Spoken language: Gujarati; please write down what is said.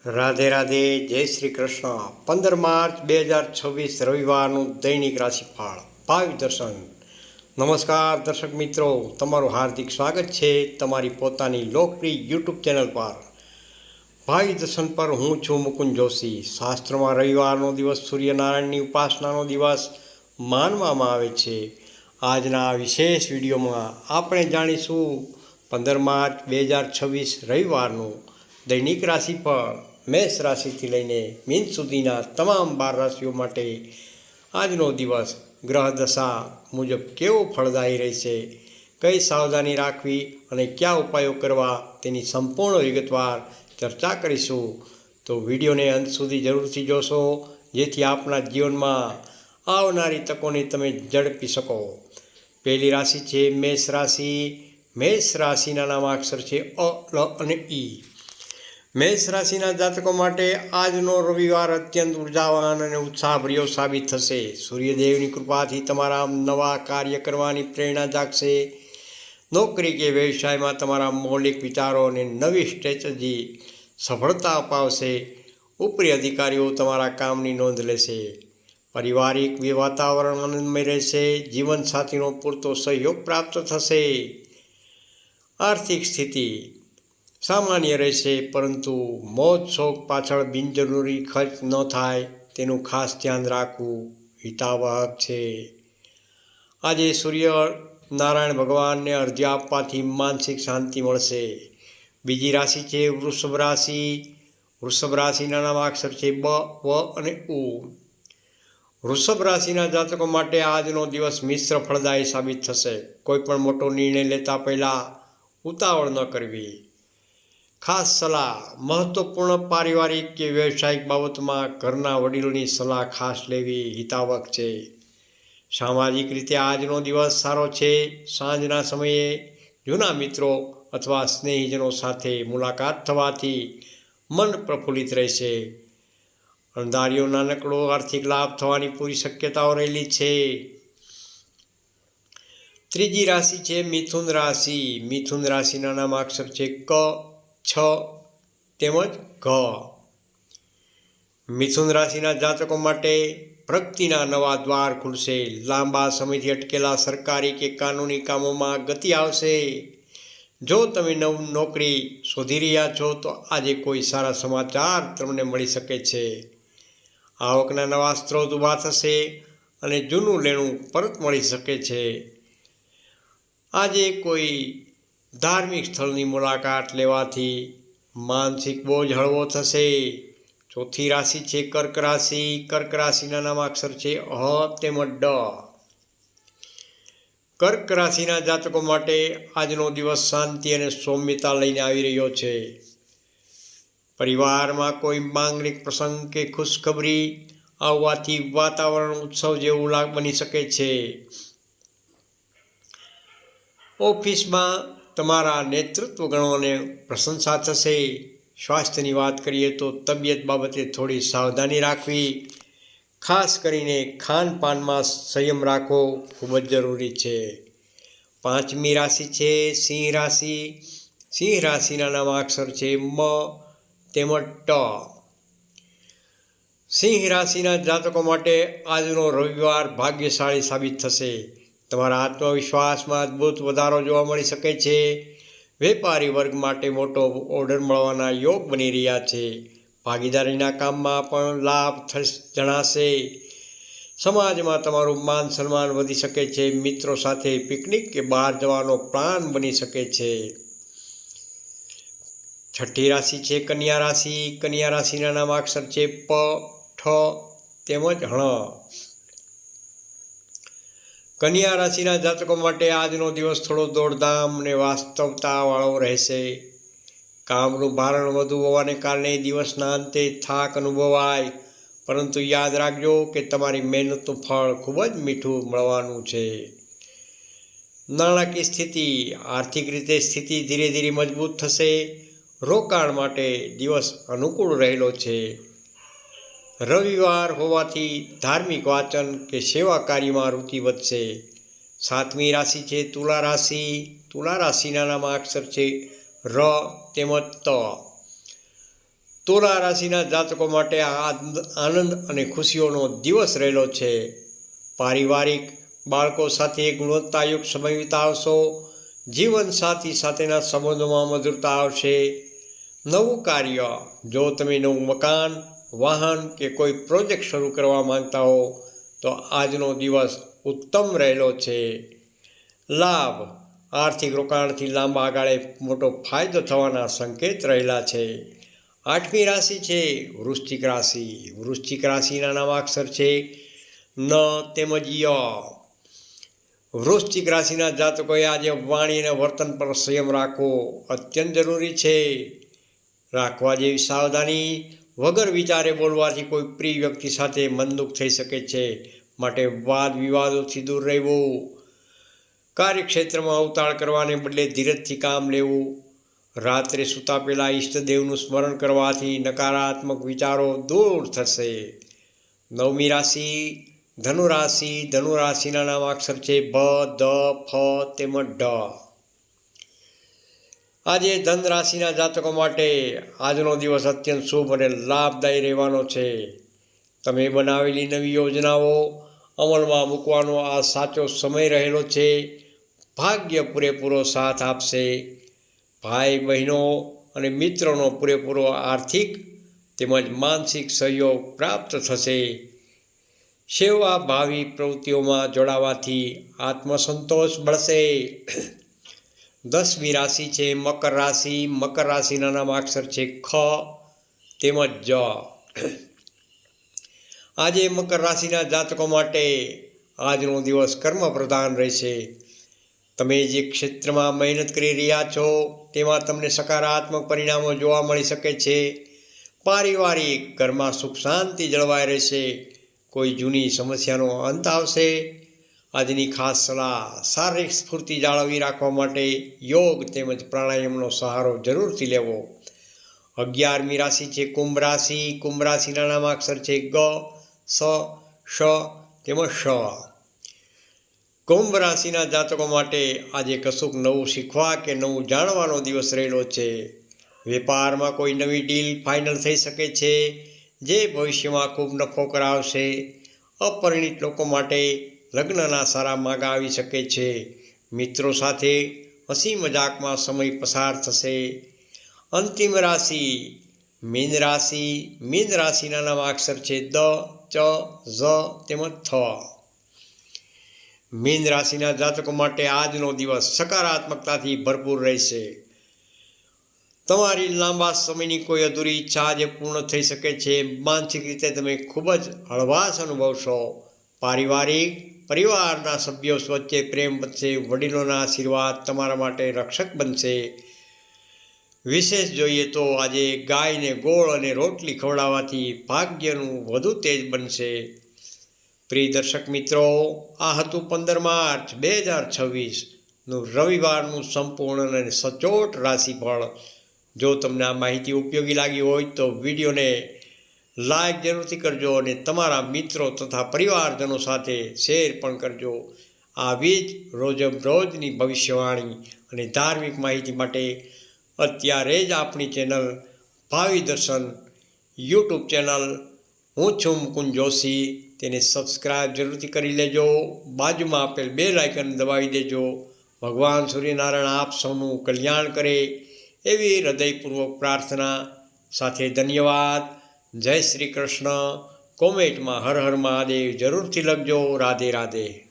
રાધે રાધે, જય શ્રી કૃષ્ણ। 15 માર્ચ 2026 રવિવારનું દૈનિક રાશિફળ ભાવિ દર્શન। નમસ્કાર દર્શક મિત્રો, તમારું હાર્દિક સ્વાગત છે તમારી પોતાની લોકપ્રિય યુટ્યુબ ચેનલ પર ભાવિ દર્શન પર। હું છું મુકુંદ જોશી। શાસ્ત્રમાં રવિવારનો દિવસ સૂર્યનારાયણની ઉપાસનાનો દિવસ માનવામાં આવે છે। આજના આ વિશેષ વિડીયોમાં આપણે જાણીશું 15 માર્ચ 2026 રવિવારનું દૈનિક રાશિફળ। મેષ રાશિથી લઈને મીન સુધીના તમામ 12 રાશિઓ માટે આજનો દિવસ ગ્રહ દશા મુજબ કેવો ફળદાયી રહેશે, કઈ સાવધાની રાખવી અને કયા ઉપાયો કરવા તેની સંપૂર્ણ વિગતવાર ચર્ચા કરીશું। તો વિડીયોને અંત સુધી જરૂરથી જોશો, જેથી આપના જીવનમાં આવનારી તકોને તમે ઝડપી શકો। પહેલી રાશિ છે મેષ રાશિ। મેષ રાશિના નામાક્ષર છે અ, લ અને ઈ। મેષ રાશિના જાતકો માટે આજનો રવિવાર અત્યંત ઉર્જાવાન અને ઉત્સાહભર્યો સાબિત થશે। સૂર્યદેવની કૃપાથી તમારા નવા કાર્ય કરવાની પ્રેરણા જાગશે। નોકરી કે વ્યવસાયમાં તમારા મૌલિક વિચારો અને નવી સ્ટ્રેટેજી સફળતા અપાવશે। ઉપરી અધિકારીઓ તમારા કામની નોંધ લેશે। પારિવારિક વાતાવરણ આનંદમય રહેશે। જીવનસાથીનો પૂરતો સહયોગ પ્રાપ્ત થશે। આર્થિક સ્થિતિ સામાન્ય રહેશે, પરંતુ મોજ શોખ પાછળ બિનજરૂરી ખર્ચ ન થાય તેનું ખાસ ધ્યાન રાખવું હિતાવહક છે। આજે સૂર્યનારાયણ ભગવાનને અર્ઘ્ય આપવાથી માનસિક શાંતિ મળશે। બીજી રાશિ છે વૃષભ રાશિ। વૃષભ રાશિના નામાક્ષર છે બ, વ અને ઉ। વૃષભ રાશિના જાતકો માટે આજનો દિવસ મિશ્ર ફળદાયી સાબિત થશે। કોઈ પણ મોટો નિર્ણય લેતા પહેલાં ઉતાવળ ન કરવી। ખાસ સલાહ: મહત્વપૂર્ણ પારિવારિક કે વ્યવસાયિક બાબતમાં ઘરના વડીલોની સલાહ ખાસ લેવી હિતાવક છે। સામાજિક રીતે આજનો દિવસ સારો છે। સાંજના સમયે જૂના મિત્રો અથવા સ્નેહીજનો સાથે મુલાકાત થવાથી મન પ્રફુલ્લિત રહેશે। અણધાર્યો નાનકડો આર્થિક લાભ થવાની પૂરી શક્યતાઓ રહેલી છે। ત્રીજી રાશિ છે મિથુન રાશિ। મિથુન રાશિના નામાક્ષર છે ક, છ તેમજ ઘ। મિથુન રાશિના જાતકો માટે પ્રગતિના નવા દ્વાર ખુલશે। લાંબા સમયથી અટકેલા સરકારી કે કાનૂની કામોમાં ગતિ આવશે। જો તમે નવી નોકરી શોધી રહ્યા છો તો આજે કોઈ સારા સમાચાર તમને મળી શકે છે। આવકના નવા સ્ત્રોત ઊભા થશે અને જૂનું લેણું પરત મળી શકે છે। આજે કોઈ ધાર્મિક સ્થળની મુલાકાત લેવાથી માનસિક બોજ હળવો થશે। ચોથી રાશિ છે કર્ક રાશિ। કર્ક રાશિના નામાક્ષર છે હ તેમજ ડ। કર્ક રાશિના જાતકો માટે આજનો દિવસ શાંતિ અને સૌમ્યતા લઈને આવી રહ્યો છે। પરિવારમાં કોઈ માંગલિક પ્રસંગ કે ખુશખબરી આવવાથી વાતાવરણ ઉત્સવ જેવું બની શકે છે। ઓફિસમાં તમારા નેતૃત્વ ગણોને પ્રશંસા થશે। સ્વાસ્થ્યની વાત કરીએ તો તબિયત બાબતે થોડી સાવધાની રાખવી, ખાસ કરીને ખાનપાનમાં સંયમ રાખવો ખૂબ જ જરૂરી છે। પાંચમી રાશિ છે સિંહ રાશિ। સિંહ રાશિના નામાક્ષર છે મ તેમજ ટ। સિંહ રાશિના જાતકો માટે આજનો રવિવાર ભાગ્યશાળી સાબિત થશે। તમારા આત્મવિશ્વાસમાં અદ્ભુત વધારો જોવા મળી શકે છે। વેપારી વર્ગ માટે મોટો ઓર્ડર મળવાના યોગ બની રહ્યા છે। ભાગીદારીના કામમાં પણ લાભ જણાશે। સમાજમાં તમારું માન સન્માન વધી શકે છે। મિત્રો સાથે પિકનિક કે બહાર જવાનો પ્લાન બની શકે છે। છઠ્ઠી રાશિ છે કન્યા રાશિ। કન્યા રાશિના નામાક્ષર છે પ, ઠ તેમજ હણ। કન્યા રાશિના જાતકો માટે આજનો દિવસ થોડો દોડધામ અને વાસ્તવતા વાળો રહેશે। કામનું ભારણ વધુ હોવાને કારણે દિવસના અંતે થાક અનુભવાય, પરંતુ યાદ રાખજો કે તમારી મહેનતનું ફળ ખૂબ જ મીઠું મળવાનું છે। નાણાકીય સ્થિતિ: આર્થિક રીતે સ્થિતિ ધીરે ધીરે મજબૂત થશે। રોકાણ માટે દિવસ અનુકૂળ રહેલો છે। રવિવાર હોવાથી ધાર્મિક વાંચન કે સેવા કાર્યમાં રુચિ વધશે। સાતમી રાશિ છે તુલા રાશિ। તુલા રાશિના નામાક્ષર છે ર તેમજ ત। તુલા રાશિના જાતકો માટે આનંદ અને ખુશીઓનો દિવસ રહેલો છે. પારિવારિક બાળકો સાથે ગુણવત્તાયુક્ત સમય વિતાવશો. જીવનસાથી સાથેના સંબંધોમાં મધુરતા આવશે. નવું કાર્ય, જો તમે નવું મકાન, વાહન કે કોઈ પ્રોજેક્ટ શરૂ કરવા માંગતા હો તો આજનો દિવસ ઉત્તમ રહેલો છે. લાભ, આર્થિક રોકાણથી લાંબા ગાળે મોટો ફાયદો થવાના સંકેત રહેલા છે. 8મી રાશિ છે વૃશ્ચિક રાશિ. વૃશ્ચિક રાશિના નામાક્ષર છે ન તેમજ ય. વૃશ્ચિક રાશિના જાતકોએ આજે વાણી અને વર્તન પર સંયમ રાખવો અત્યંત જરૂરી છે. રાખવા જેવી સાવધાની, વગર વિચારે બોલવાથી કોઈ પ્રિય વ્યક્તિ સાથે મનદુખ થઈ શકે છે, માટે વાદ વિવાદોથી દૂર રહેવું. કાર્યક્ષેત્રમાં અવતાળ કરવાને બદલે ધીરજથી કામ લેવું. રાત્રે સૂતા પહેલાં ઈષ્ટદેવનું સ્મરણ કરવાથી નકારાત્મક વિચારો દૂર થશે. 9મી રાશિ ધનુ રાશિ. ધનુ રાશિના નામાક્ષર છે ભ, ધ, ફ તેમજ ઢ. આજે ધન રાશિના જાતકો માટે આજનો દિવસ અત્યંત શુભ અને લાભદાયી રહેવાનો છે. તમે બનાવેલી નવી યોજનાઓ અમલમાં મૂકવાનો આ સાચો સમય રહેલો છે. ભાગ્ય પૂરેપૂરો સાથ આપશે. ભાઈ બહેનો અને મિત્રોનો પૂરેપૂરો આર્થિક તેમજ માનસિક સહયોગ પ્રાપ્ત થશે. સેવાભાવી પ્રવૃત્તિઓમાં જોડાવાથી આત્મસંતોષ મળશે. 10મી રાશિ છે મકર રાશિ. મકર રાશિના નામાક્ષર છે ખ તેમજ જ. આજે મકર રાશિના જાતકો માટે આજનો દિવસ કર્મ પ્રધાન રહેશે. તમે જે ક્ષેત્રમાં મહેનત કરી રહ્યા છો તેમાં તમને સકારાત્મક પરિણામો જોવા મળી શકે છે. પારિવારિક ઘરમાં સુખ શાંતિ જળવાઈ રહેશે. કોઈ જૂની સમસ્યાનો અંત આવશે. આજની ખાસ સલાહ, શારીરિક સ્ફૂર્તિ જાળવી રાખવા માટે યોગ તેમજ પ્રાણાયામનો સહારો જરૂરથી લેવો. 11મી રાશિ છે કુંભ રાશિ. કુંભ રાશિના નામાક્ષર છે ગ, સ, શ તેમજ શ. કુંભ રાશિના જાતકો માટે આજે કશુંક નવું શીખવા કે નવું જાણવાનો દિવસ રહેલો છે. વેપારમાં કોઈ નવી ડીલ ફાઇનલ થઈ શકે છે, જે ભવિષ્યમાં ખૂબ નફો કરાવશે. અપરિણિત લોકો માટે લગ્નના સારા માર્ગ આવી શકે છે. મિત્રો સાથે હસી મજાકમાં સમય પસાર થશે. અંતિમ રાશિ મીન રાશિ. મીન રાશિના નામાક્ષર છે દ, ચ, ઝ તેમજ થ. મીન રાશિના જાતકો માટે આજનો દિવસ સકારાત્મકતાથી ભરપૂર રહેશે. તમારી લાંબા સમયની કોઈ અધૂરી ઈચ્છા આજે પૂર્ણ થઈ શકે છે. માનસિક રીતે તમે ખૂબ જ હળવાશ અનુભવશો. પરિવારના સભ્યો વચ્ચે પ્રેમ વધશે. વડીલોના આશીર્વાદ તમારા માટે રક્ષક બનશે. વિશેષ જોઈએ તો આજે ગાયને ગોળ અને રોટલી ખવડાવવાથી ભાગ્યનું વધુ તેજ બનશે. પ્રિય દર્શક મિત્રો, આ હતું 15 માર્ચ 2026નું રવિવારનું સંપૂર્ણ અને સચોટ રાશિફળ. જો તમને આ માહિતી ઉપયોગી લાગી હોય તો વિડીયોને લાઈક જરૂરથી કરજો અને તમારા મિત્રો તથા પરિવારજનો સાથે શેર પણ કરજો. આવી જ રોજની ભવિષ્યવાણી અને ધાર્મિક માહિતી માટે અત્યારે જ આપણી ચેનલ ભાવિ દર્શન યુટ્યુબ ચેનલ, હું છું મુકુંદ જોશી, તેને સબસ્ક્રાઈબ જરૂરથી કરી લેજો. બાજુમાં આપેલ બેલ આઇકન દબાવી દેજો. ભગવાન સૂર્યનારાયણ આપ સૌનું કલ્યાણ કરે એવી હૃદયપૂર્વક પ્રાર્થના સાથે ધન્યવાદ. જય શ્રી કૃષ્ણ. કોમેન્ટમાં હર હર મહાદેવ જરૂરથી લખજો. રાધે રાધે.